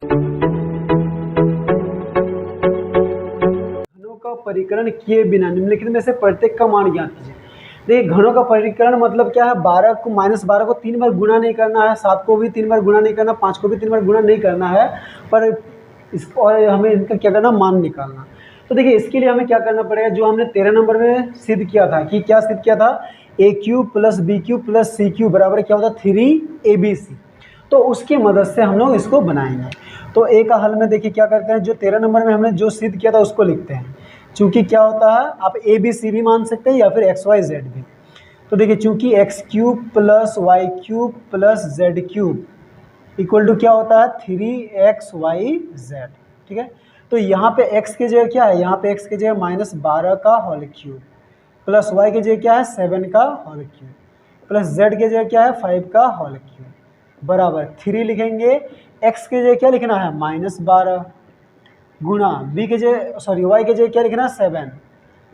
घनों का परिकरण किए बिना निम्नलिखित में से प्रत्येक का मान ज्ञात कीजिए। देखिए घनों का परिकरण मतलब क्या है, 12 को -12 को 3 बार गुणा नहीं करना है, 7 को भी 3 बार गुणा नहीं करना, 5 को भी 3 बार गुणा नहीं करना है, पर और हमें इनका क्या करना, मान निकालना। तो देखिए इसके लिए हमें क्या करना पड़ेगा, जो हमने 13 नंबर में सिद्ध किया था कि क्या सिद्ध किया था, a³ + b³ + c³ बराबर क्या होता है 3abc। तो उसकी मदद से हम लोग इसको बनाएंगे। तो ए का हल में देखिए क्या करते हैं, जो 13 नंबर में हमने जो सिद्ध किया था उसको लिखते हैं। चूंकि क्या होता है, आप ए बी सी भी मान सकते हैं या फिर एक्स वाई जेड भी। तो देखिए चूंकि x³ + y³ + z³ equal to क्या होता है 3xyz। ठीक है, तो यहाँ पे x की जगह क्या है, यहाँ पे x की जगह -12 का होल क्यूब प्लस y की जगह क्या है 7 का होल क्यूब प्लस z की जगह क्या है 5 का होल क्यूब बराबर 3 लिखेंगे। x की जगह क्या लिखना है -12 गुणा b के जगह y के जगह क्या लिखना है 7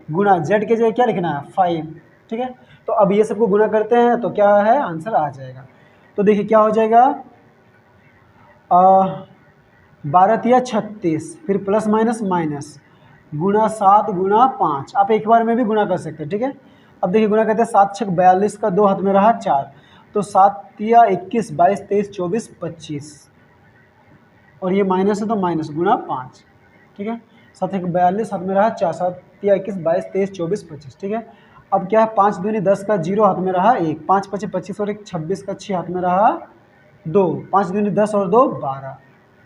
गुणा z के जगह क्या लिखना है 5। ठीक है, तो अब ये सबको गुणा करते हैं तो क्या है आंसर आ जाएगा। तो देखिए क्या हो जाएगा 12 × 36 फिर प्लस माइनस माइनस गुणा 7 गुणा 5, आप एक बार में भी गुणा कर सकते हैं। ठीक है, अब देखिए गुणा करते हैं 7 × 6 = 42 का 2 हाथ में रहा 4, तो 7 × 21 22 23 24 25 और ये माइनस है तो माइनस गुणा 5। ठीक है, 7 × 42 हाथ में रहा 4, 7 × 21 22 23 24 25। ठीक है, अब क्या है 5 दूनी 10 का 0 हाथ में रहा 1, 5 × 5 = 25 और 1 26 का 6 हाथ में रहा 2, 5 दूनी 10 और 2 12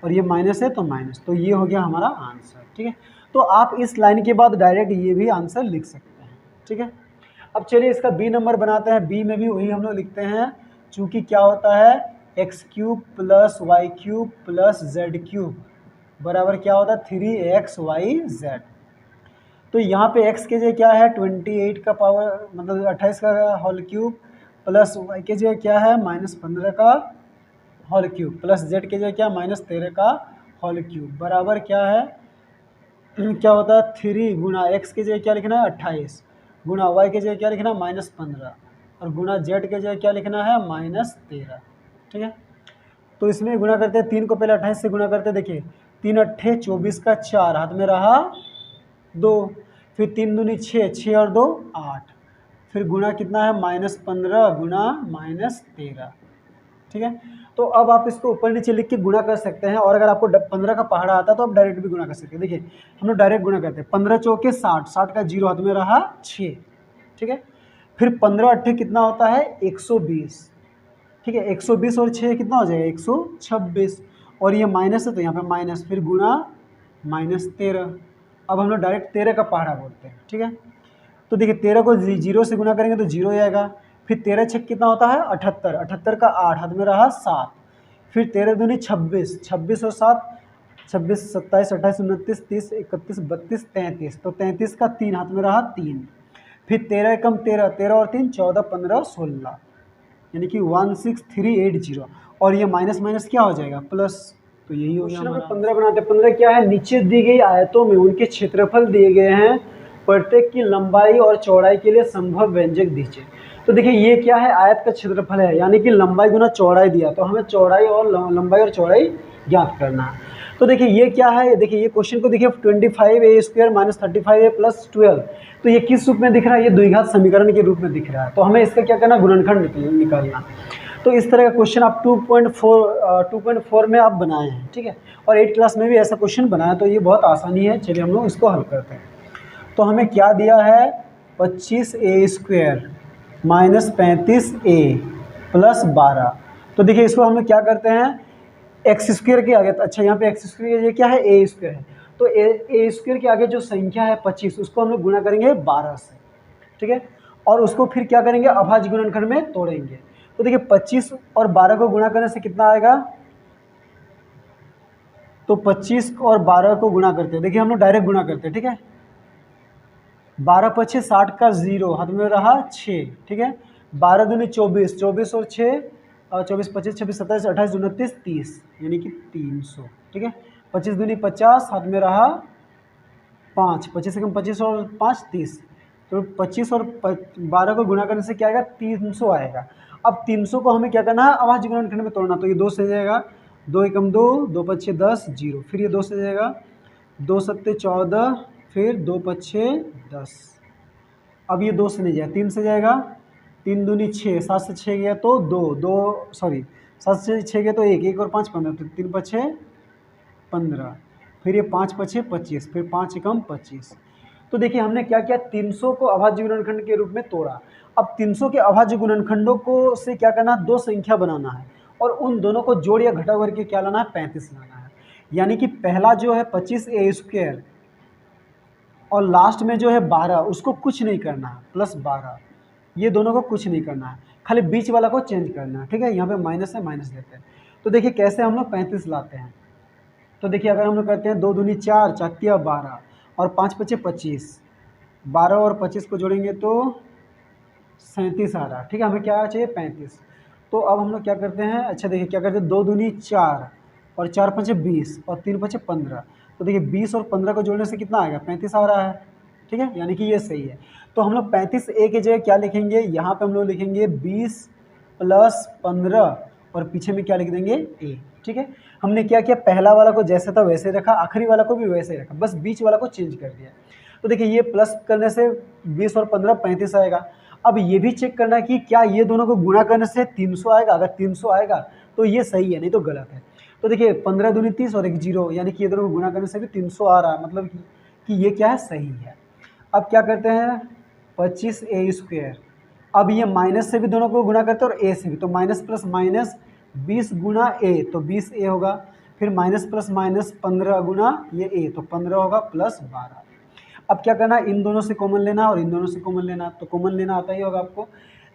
और ये माइनस है तो माइनस, तो ये हो गया हमारा आंसर। ठीक है, तो आप इस लाइन के बाद डायरेक्ट ये भी आंसर लिख सकते हैं। ठीक है, अब चलिए इसका बी नंबर बनाते हैं। बी में भी वही हम लोग लिखते हैं, चूँकि क्या होता है x³ + y³ + z³ बराबर क्या होता है 3xyz। तो यहाँ पे x के जगह क्या है 28 का पावर मतलब 28 का होल क्यूब प्लस y के जगह क्या है -15 का होल क्यूब प्लस z के जगह क्या -13 का होल क्यूब बराबर क्या है क्या होता है 3 गुणा x के जगह क्या लिखना है 28 गुणा y के जगह क्या लिखना है -15 और गुणा z के जगह क्या लिखना है -13। ठीक है, तो इसमें गुणा करते हैं 3 को पहले 28 से गुणा करते हैं। देखिए 3 अट्ठे 24 का 4 हाथ में रहा 2, फिर 3 दूनी 6, 6 और 2 8, फिर गुणा कितना है -15 गुणा -13। ठीक है, तो अब आप इसको ऊपर नीचे लिख के गुणा कर सकते हैं, और अगर आपको 15 का पहाड़ा आता है तो आप डायरेक्ट भी गुणा कर सकते हैं। देखिए हम लोग डायरेक्ट गुणा करते हैं, 15 चौके 60, 60 का 0 हाथ में रहा 6। ठीक है, फिर 15 अट्ठे कितना होता है 120। ठीक है, 120 और 6 कितना हो जाएगा 126 और ये माइनस है तो यहाँ पे माइनस, फिर गुणा -13। अब हम लोग डायरेक्ट 13 का पहाड़ा बोलते हैं। ठीक है, तो देखिए 13 को 0 से गुणा करेंगे तो 0 आएगा, फिर 13 छक कितना होता है 78, 78 का 8 हाथ में रहा 7, फिर 13 दूनी 26, 26 और 7 26 27 28 29 30 31 32 33, तो 33 का 3 हाथ में रहा 3, फिर 13 कम 13, 13 और 3 14 15 16 यानी कि 16380 और ये माइनस माइनस क्या हो जाएगा प्लस, तो यही हो गया हमारा 15 बनाते हैं। 15 क्या है, नीचे दी गई आयतों में उनके क्षेत्रफल दिए गए हैं, प्रत्येक की लंबाई और चौड़ाई के लिए संभव व्यंजक दीजिए। तो देखिए ये क्या है आयत का क्षेत्रफल है, यानी कि लंबाई गुना चौड़ाई दिया, तो हमें चौड़ाई और लंबाई और चौड़ाई ज्ञात करना है। तो देखिए ये क्या है, देखिए ये क्वेश्चन को देखिए 25a² - 35a + 12, तो ये किस रूप में दिख रहा है, ये द्विघात समीकरण के रूप में दिख रहा है, तो हमें इसका क्या करना गुणनखंड निकालना। तो इस तरह का क्वेश्चन आप 2.4 में आप बनाए हैं। ठीक है, और 8 क्लास में भी ऐसा क्वेश्चन बनाया, तो ये बहुत आसानी है। चलिए हम लोग इसको हल करते हैं। तो हमें क्या दिया है 25a² - 35a + 12, तो देखिए इसको हम लोग क्या करते हैं x² के आगे, अच्छा यहाँ पे x² के लिए क्या है a² है, तो a² के आगे जो संख्या है 25 उसको हम लोग गुणा करेंगे 12 से। ठीक है, और उसको फिर क्या करेंगे अभाज्य गुणनखंड में तोड़ेंगे। तो देखिए 25 और 12 को गुणा करने से कितना आएगा, तो 25 और 12 को गुणा करते हैं। देखिए हम लोग डायरेक्ट गुणा करते हैं। ठीक है, 12 × 5 = 60 का 0 हाथ में रहा 6। ठीक है, 12 दूनी 24, 24 और 6 24 25 26 27 28 29 30 यानी कि 300। ठीक है, 25 दूनी 50 हाथ में रहा 5, 25 से कम 25 और 5 30, तो 25 और 12 को गुणा करने से क्या आएगा 300 आएगा। अब 300 को हमें क्या करना है अभाज्य गुणनखंड में तोड़ना, तो ये 2 से जाएगा 2 एकम 2, 2 पच्छे 10, 0। फिर ये 2 से जाएगा, 2 सत्ते 14, फिर 2 पच्छे 10। अब ये 2 से नहीं जाएगा, 3 से जाएगा, 3 दूनी 6, 7 से 6 गया तो 2, सॉरी 7 से 6 गया तो 1, 1 और 5 15, तो 3 पच्छे 15, फिर ये 5 पच्छे 25, फिर 5 एकम 25। तो देखिए हमने क्या किया, 300 को अभाज्य गुणनखंड के रूप में तोड़ा। अब 300 के अभाज्य गुणनखंडों को से क्या करना है, 2 संख्या बनाना है और उन दोनों को जोड़ या घटा करके क्या लाना है, 35 लाना है। यानी कि पहला जो है 25a² और लास्ट में जो है 12, उसको कुछ नहीं करना है, +12, ये दोनों को कुछ नहीं करना है, खाली बीच वाला को चेंज करना है। ठीक है, यहाँ पे माइनस है, माइनस देते हैं। तो देखिए कैसे हम लोग 35 लाते हैं। तो देखिए अगर हम लोग करते हैं 2 दूनी 4, 4 12 और 5 पच्चे 25, 12 और 25 को जोड़ेंगे तो 37 आ रहा। ठीक है, हमें क्या चाहिए, 35। तो अब हम लोग क्या करते हैं, अच्छा देखिए क्या करते हैं, 2 दूनी 4 और 4 पच्चे 20 और 3 पच्चे 15। तो देखिए 20 और 15 को जोड़ने से कितना आएगा, 35 आ रहा है। ठीक है, यानी कि ये सही है। तो हम लोग 35a की जगह क्या लिखेंगे, यहाँ पे हम लोग लिखेंगे 20 + 15 और पीछे में क्या लिख देंगे, a। ठीक है, हमने क्या किया, पहला वाला को जैसे था वैसे रखा, आखिरी वाला को भी वैसे ही रखा, बस बीच वाला को चेंज कर दिया। तो देखिए ये प्लस करने से 20 और 15 35 आएगा। अब ये भी चेक करना है कि क्या ये दोनों को गुणा करने से 300 आएगा। अगर 300 आएगा तो ये सही है, नहीं तो गलत है। तो देखिए 15 दूनी 30 और 1 0, यानी कि ये दोनों को गुणा करने से भी 300 आ रहा है, मतलब कि ये क्या है, सही है। अब क्या करते हैं, 25a²। अब ये माइनस से भी दोनों को गुणा करते हैं और a से भी, तो minus plus minus 20 Guna a, तो 20a होगा। फिर माइनस प्लस माइनस 15 गुना ये a, तो 15 होगा +12। अब क्या करना है, इन दोनों से कॉमन लेना और इन दोनों से कॉमन लेना। तो कॉमन लेना आता ही होगा आपको।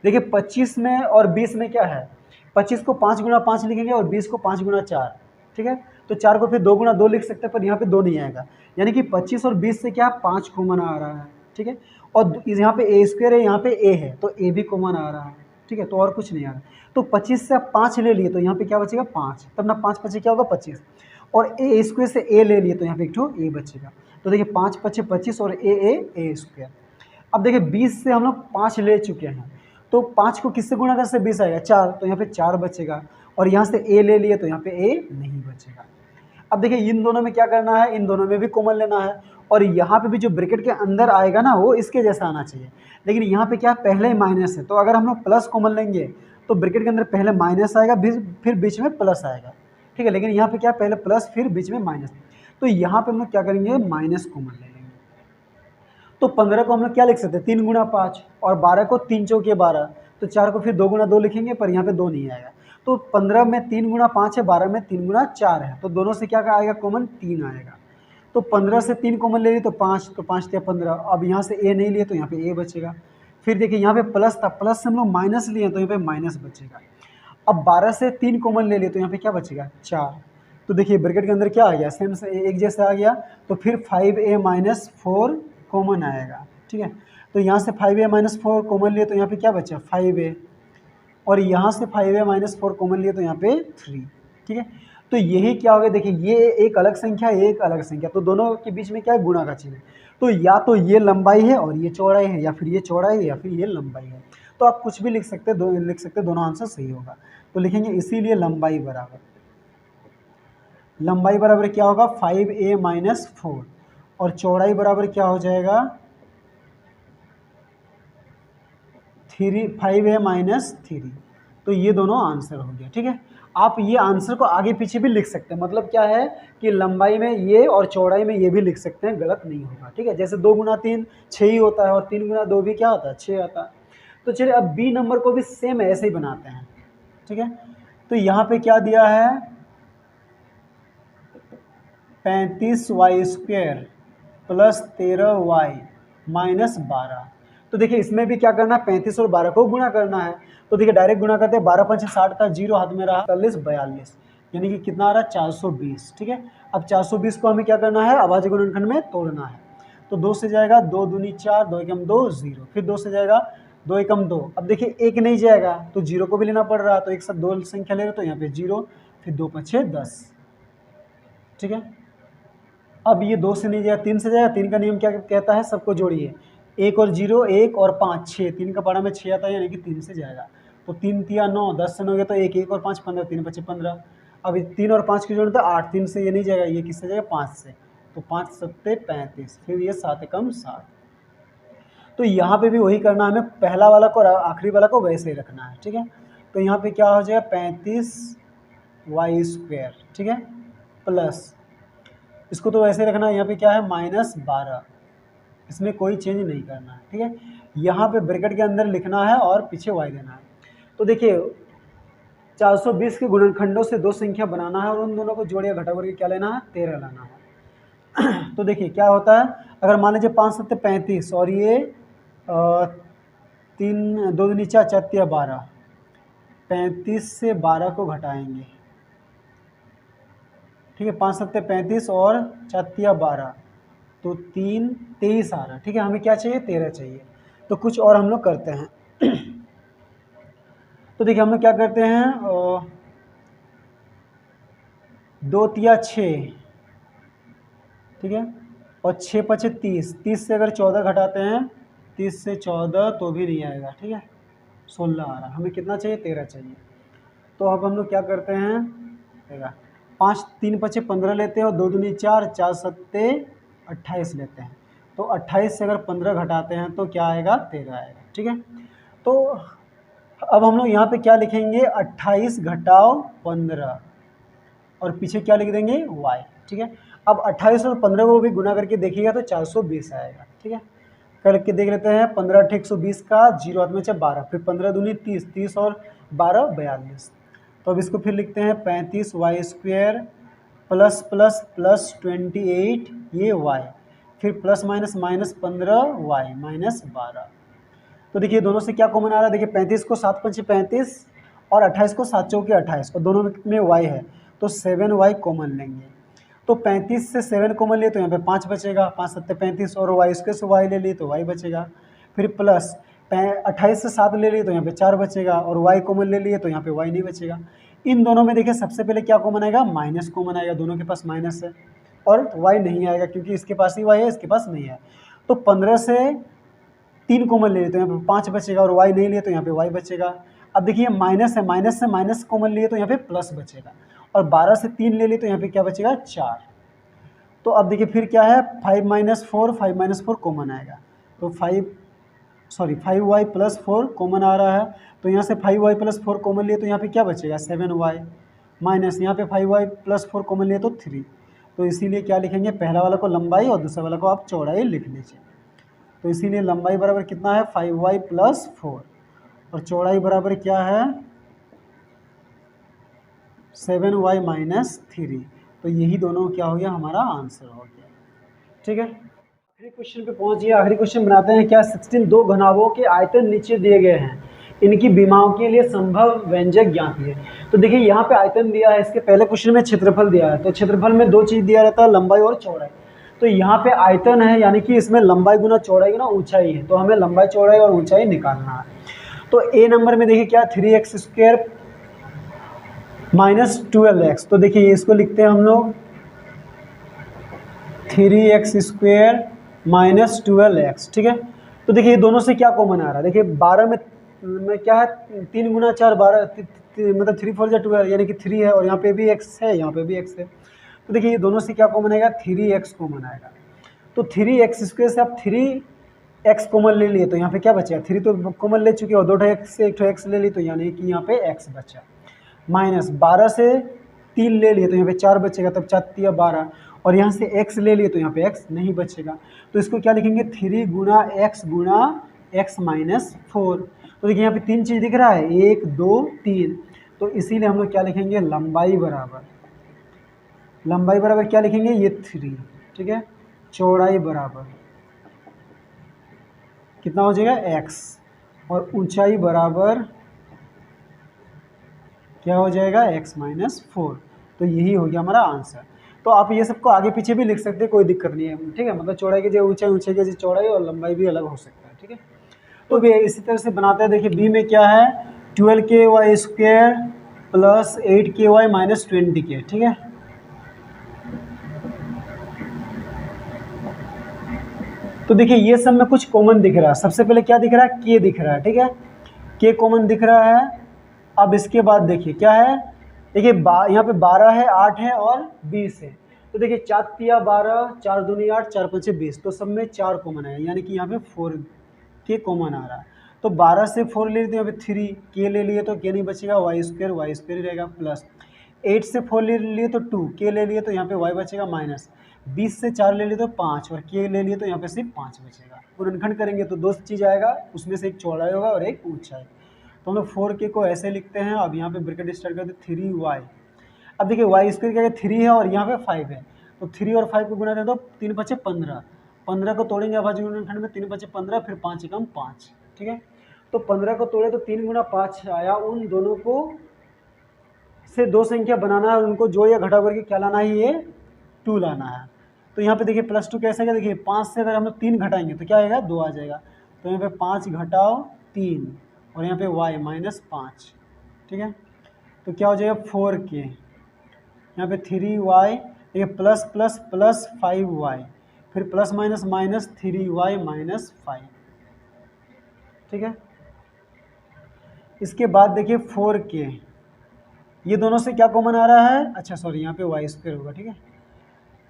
देखिए 25 में और 20 में क्या है, 25 को 5 गुना 5 लिखेंगे और 20 को 5 गुना 4। ठीक है, तो 4 को फिर 2 गुना 2 लिख सकते हैं, पर यहाँ पे 2 नहीं आएगा। यानी कि 25 और 20 से क्या 5 कॉमन आ रहा है। ठीक है, और यहाँ पे a² है, यहाँ पे a है, तो a भी कॉमन आ रहा है। ठीक है, तो और कुछ नहीं आ रहा। तो 25 से आप 5 ले लिए तो यहाँ पे क्या बचेगा, 5, तब ना 5 पचे क्या होगा 25, और a² से a ले लिए तो यहाँ पे एक ठो a बचेगा। तो देखिए 5 पचे 25 और a²। अब देखिए 20 से हम लोग 5 ले चुके हैं, तो 5 को किससे गुणा करने से 20 आएगा, 4, तो यहाँ पे 4 बचेगा। और यहाँ से a ले लिए तो यहाँ पे a नहीं बचेगा। अब देखिए इन दोनों में क्या करना है, इन दोनों में भी कॉमन लेना है, और यहाँ पे भी जो ब्रैकेट के अंदर आएगा ना वो इसके जैसा आना चाहिए। लेकिन यहाँ पे क्या पहले ही माइनस है, तो अगर हम लोग प्लस कॉमन लेंगे तो ब्रैकेट के अंदर पहले माइनस आएगा, फिर बीच में प्लस आएगा। ठीक है, लेकिन यहाँ पे क्या पहले प्लस फिर बीच में माइनस, तो यहाँ पे हम लोग क्या करेंगे, माइनस कॉमन ले लेंगे। तो 15 को हम लोग क्या लिख सकते हैं, 3 गुना 5, और 12 को 3 चौके 12, तो 4 को फिर 2 गुना 2 लिखेंगे, पर यहाँ पे 2 नहीं आएगा। तो 15 में 3 गुना 5 है, 12 में 3 गुना 4 है, तो दोनों से क्या आएगा कॉमन, 3 आएगा। तो 15 से 3 कॉमन ले लिए तो 5, तो 5 या 15। अब यहाँ से a नहीं लिए तो यहाँ पे a बचेगा। फिर देखिए यहाँ पे प्लस था, प्लस से हम लोग माइनस लिए तो यहाँ पे माइनस बचेगा। अब 12 से 3 कॉमन ले लिए तो यहाँ पे क्या बचेगा, 4। तो देखिए ब्रैकेट के अंदर क्या आ गया, सेम से एक जैसा आ गया। तो फिर 5a - 4 कॉमन आएगा। ठीक है, तो यहाँ से 5a - 4 कॉमन लिए तो यहाँ पे क्या बचा, 5a, और यहाँ से 5a - 4 कॉमन लिए तो यहाँ पे 3। ठीक है, तो यही क्या हो गया, देखिए ये एक अलग संख्या, एक अलग संख्या, तो दोनों के बीच में क्या है, गुणा का चिन्ह। तो या तो ये लंबाई है और ये चौड़ाई है, या फिर ये चौड़ाई है या फिर ये लंबाई है। तो आप कुछ भी लिख सकते हैं, लिख सकते हैं, दोनों आंसर सही होगा। तो लिखेंगे इसीलिए लंबाई बराबर क्या होगा, 5a - 4, और चौड़ाई बराबर क्या हो जाएगा, 5a - 3। तो ये दोनों आंसर हो गया। ठीक है, आप ये आंसर को आगे पीछे भी लिख सकते हैं, मतलब क्या है कि लंबाई में ये और चौड़ाई में ये भी लिख सकते हैं, गलत नहीं होगा। ठीक है, जैसे 2 गुना 3 6 ही होता है, और 3 गुना 2 भी क्या होता है, 6 आता है। तो चलिए अब बी नंबर को भी सेम ऐसे ही बनाते हैं। ठीक है, तो यहाँ पे क्या दिया है, 35y² + 13y - 12। तो देखिए इसमें भी क्या करना है, 35 और 12 को गुणा करना है। तो देखिए डायरेक्ट गुणा करते हैं, 12 5 60 का 0 हाथ में रहा, 40 42, यानी कि कितना आ रहा है, 420। ठीक है, अब 420 को हमें क्या करना है, अभाज्य गुणनखंड में तोड़ना है। तो 2 से जाएगा, 2 दूनी 4, 2 एकम 2 0, फिर 2 से जाएगा, 2 एकम 2। अब देखिए एक नहीं जाएगा तो 0 को भी लेना पड़ रहा है, तो एक साथ 2 संख्या ले रहे, तो यहाँ पे 0, फिर 2 5 10। ठीक है, अब ये 2 से नहीं जाएगा, 3 से जाएगा। 3 का नियम क्या कहता है, सबको जोड़िए, 1 और 0 1 और 5 6, 3 का पारा में 6 आता है, यानी कि 3 से जाएगा। तो 3 तिया 9, 10 से 9 गया तो 1 1 और 5 15, 3 बचे 15। अब 3 और 5 की जोड़ते 8, 3 से ये नहीं जाएगा, ये किससे जाएगा 5 से, तो 5 सत्ते 35, फिर ये 7 एकम 7। तो यहाँ पे भी वही करना, हमें पहला वाला को और आखिरी वाला को वैसे ही रखना है, ठीक है। तो यहाँ पे क्या हो जाएगा 35y², ठीक है, प्लस इसको तो वैसे रखना है, यहाँ पे क्या है -12, इसमें कोई चेंज नहीं करना है, ठीक है। यहाँ पे ब्रैकेट के अंदर लिखना है और पीछे y देना है। तो देखिए 420 के गुणनखंडों से दो संख्या बनाना है और उन दोनों को जोड़ या घटा करके क्या लेना है 13 लाना है। तो देखिए क्या होता है, अगर मान लीजिए 5 सत्ते 35 और ये 3 2 दूनी 4 4 तिया 12, 35 से 12 को घटाएंगे, ठीक है, 5 सत्ते 35 और 4 तिया 12, तो 3 23 आ रहा, ठीक है। हमें क्या चाहिए 13 चाहिए। तो कुछ और हम लोग करते हैं। तो देखिए हम लोग क्या करते हैं, 2 तिया 6, ठीक है, और 6 पचे 30, 30 से अगर 14 घटाते हैं, 30 से 14 तो भी नहीं आएगा, ठीक है, 16 आ रहा। हमें कितना चाहिए 13 चाहिए। तो अब हम लोग क्या करते हैं, देखा 5 3 पचे 15 लेते हैं और 2 दूनी 4, 4 सत्ते 28 लेते हैं। तो 28 से अगर 15 घटाते हैं तो क्या आएगा 13 आएगा, ठीक है। तो अब हम लोग यहाँ पे क्या लिखेंगे 28 घटाओ 15 और पीछे क्या लिख देंगे y, ठीक है। अब 28 और 15 को भी गुना करके देखिएगा तो 420 आएगा, ठीक है। करके देख लेते हैं, 15 × 120 का 0 हाथ में 12, फिर 15 दूनी 30, 30 और 12 42। तो अब इसको फिर लिखते हैं 35y² प्लस प्लस प्लस 28 ये y, फिर plus minus minus 15y minus 12। तो देखिए दोनों से क्या कॉमन आ रहा है, देखिए 35 को 7 पंचे 35 और 28 को 7 चौके 28 और दोनों में y है तो 7y कॉमन लेंगे। तो 35 से 7 कॉमन लिए तो यहाँ पे 5 बचेगा, 5 सत्ते 35 और y² से y ले लिए तो y बचेगा, फिर प्लस 28 से 7 ले लिए तो यहाँ पे 4 बचेगा और y कॉमन ले लिए तो यहाँ पे y नहीं बचेगा। इन दोनों में देखिए सबसे पहले क्या कॉमन आएगा, माइनस कॉमन आएगा, दोनों के पास माइनस है और y नहीं आएगा क्योंकि इसके पास ही y है, इसके पास नहीं है। तो 15 से 3 कॉमन ले लिए तो यहाँ पे 5 बचेगा और y नहीं लिए तो यहाँ पे y बचेगा। अब देखिए माइनस है, माइनस से माइनस कॉमन लिए तो यहाँ पे प्लस बचेगा और 12 से 3 ले लिए तो यहाँ पे क्या बचेगा 4। तो अब देखिए फिर क्या है 5 - 4, 5 - 4 कॉमन आएगा तो 5y + 4 कॉमन आ रहा है। तो यहाँ से 5y + 4 कॉमन लिए तो यहाँ पे क्या बचेगा 7y माइनस यहाँ पे 5y + 4 कॉमन लिए तो 3। तो इसीलिए क्या लिखेंगे, पहला वाला को लंबाई और दूसरा वाला को आप चौड़ाई लिख लीजिए। तो इसीलिए लंबाई बराबर कितना है 5y + 4 और चौड़ाई बराबर क्या है 7y - 3। तो यही दोनों क्या हो गया हमारा आंसर हो गया, ठीक है। आखिरी क्वेश्चन पे पहुंचिए। आखिरी क्वेश्चन बनाते हैं क्या 16 दो घनाभों के आयतन नीचे दिए गए हैं, इनकी विमाओं के लिए संभव व्यंजक ज्ञात है। तो देखिए यहाँ पे आयतन दिया है, इसके पहले क्वेश्चन में क्षेत्रफल दिया है। तो क्षेत्रफल में दो चीज़ दिया रहता है, लंबाई और चौड़ाई। तो यहाँ पे आयतन है यानी कि इसमें लंबाई गुना चौड़ाई गुना ऊंचाई है, तो हमें लंबाई चौड़ाई और ऊंचाई निकालना है। तो ए नंबर में देखिए क्या 3x² - 12x। तो देखिए इसको लिखते हैं हम लोग 3x² - 12x, ठीक है। तो देखिए ये दोनों से क्या कॉमन आ रहा है, देखिए 12 में क्या है 3 × 4 12 मतलब 3 × 4 = 12 यानी कि 3 है और यहाँ पे भी x है, यहाँ पे भी x है। तो देखिए ये दोनों से क्या कॉमन आएगा 3x कॉमन आएगा। तो 3x² से आप 3x कॉमन ले लिए तो यहाँ पे क्या बचेगा 3 तो कॉमन ले चुके हो, 2 x से 1 x ले ली तो यानी कि यहाँ पे x बचा, माइनस 12 से 3 ले लिए तो यहाँ पे 4 बचेगा, तब 4 × 12 और यहाँ से x ले लिए तो यहाँ पे x नहीं बचेगा। तो इसको क्या लिखेंगे 3 × x × x - 4। तो देखिए यहाँ पे 3 चीज़ दिख रहा है 1 2 3, तो इसीलिए हम लोग क्या लिखेंगे लंबाई बराबर क्या लिखेंगे ये 3, ठीक है। चौड़ाई बराबर कितना हो जाएगा x और ऊंचाई बराबर क्या हो जाएगा x - 4। तो यही हो गया हमारा आंसर। तो आप ये सबको आगे पीछे भी लिख सकते हैं, कोई दिक्कत नहीं है, ठीक है। मतलब चौड़ाई की जगह ऊंचाई, ऊंचाई की जगह चौड़ाई और लंबाई भी अलग हो सकता है, ठीक है। तो भी इसी तरह से बनाते हैं। देखिए बी में क्या है 12ky² + 8ky - 20k, ठीक है। तो देखिए ये सब में कुछ कॉमन दिख रहा है। सबसे पहले क्या दिख रहा है k दिख रहा है, ठीक है, k कॉमन दिख रहा है। अब इसके बाद देखिए क्या है देखिए यहाँ पे 12 है, 8 है और 20 है। तो देखिए 4 तिया 12, 4 दूनी 8, 4 पंचे 20, तो सब में 4 कॉमन है, यानी कि यहाँ पे 4 के कॉमन आ रहा है। तो 12 से 4 ले लिए तो यहाँ पे 3 के ले लिए तो के नहीं बचेगा, वाई स्क्वायर ही रहेगा, प्लस 8 से 4 ले लिए तो 2 के ले लिए तो यहाँ पे वाई बचेगा, माइनस 20 से 4 ले लिए तो 5 और के ले लिए तो यहाँ पे सिर्फ 5 बचेगा। गुणनखंड करेंगे तो 2 चीज़ आएगा, उसमें से एक चौड़ाई होगा और एक ऊंचाई। तो हम लोग 4k को ऐसे लिखते हैं। अब यहाँ पे ब्रैकेट स्टार्ट करते 3y। अब देखिए वाई स्क्वायर क्या है, 3 है और यहाँ पे 5 है, तो 3 और 5 को गुना दें तो 3 बचे 15, 15 को तोड़ेंगे अभाज्य गुणनखंड में, 3 बचे 15, फिर 5 एकम 5, ठीक है। तो 15 को तोड़े तो 3 गुना 5 आया। उन दोनों को से 2 संख्या बनाना है, उनको जो या घटा करके क्या लाना है, ये 2 लाना है। तो यहाँ पे देखिए +2 कैसे आएगा, देखिए 5 से अगर हम लोग 3 घटाएंगे तो क्या आएगा, 2 आ जाएगा। तो यहाँ पे 5 घटाओ 3 और यहाँ पे y -5, ठीक है। तो क्या हो जाएगा 4k, यहाँ पे 3y, ये प्लस प्लस प्लस 5y, फिर प्लस माइनस माइनस 3y -5, ठीक है। इसके बाद देखिए 4k, ये दोनों से क्या कॉमन आ रहा है, अच्छा सॉरी यहाँ पे वाई स्क्वायर होगा, ठीक है।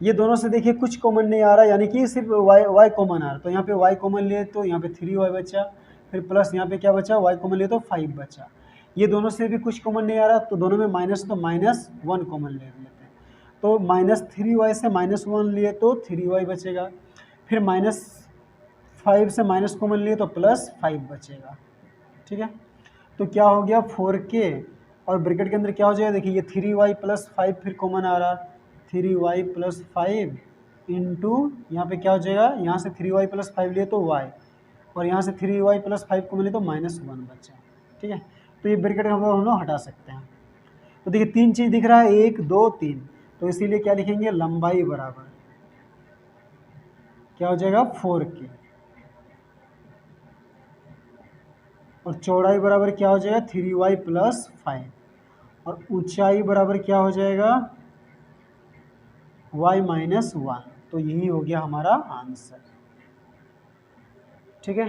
ये दोनों से देखिए कुछ कॉमन नहीं आ रहा, यानी कि सिर्फ y कॉमन आ रहा। तो यहाँ पे y कॉमन लिए तो यहाँ पे 3y बचा, फिर प्लस यहाँ पे क्या बचा, y कॉमन लिए तो 5 बचा। ये दोनों से भी कुछ कॉमन नहीं आ रहा, तो दोनों में माइनस, तो -1 कॉमन ले लेते हैं। तो -3y से -1 लिए तो 3y बचेगा, फिर -5 से माइनस कॉमन लिए तो +5 बचेगा, ठीक है। तो क्या हो गया 4k और ब्रैकेट के अंदर क्या हो जाएगा, देखिए ये 3y + 5 फिर कॉमन आ रहा, 3y + 5 इंटू यहाँ पे क्या हो जाएगा, यहाँ से 3y + 5 लिए तो y और यहाँ से 3y + 5 को मिले तो -1 बचा, ठीक है। तो ये ब्रैकेट हम लोग हटा सकते हैं। तो देखिए 3 चीज़ दिख रहा है, 1 2 3, तो इसीलिए क्या लिखेंगे, लंबाई बराबर क्या हो जाएगा 4k और चौड़ाई बराबर क्या हो जाएगा 3y + 5 और ऊंचाई बराबर क्या हो जाएगा y -1। तो यही हो गया हमारा आंसर, ठीक है।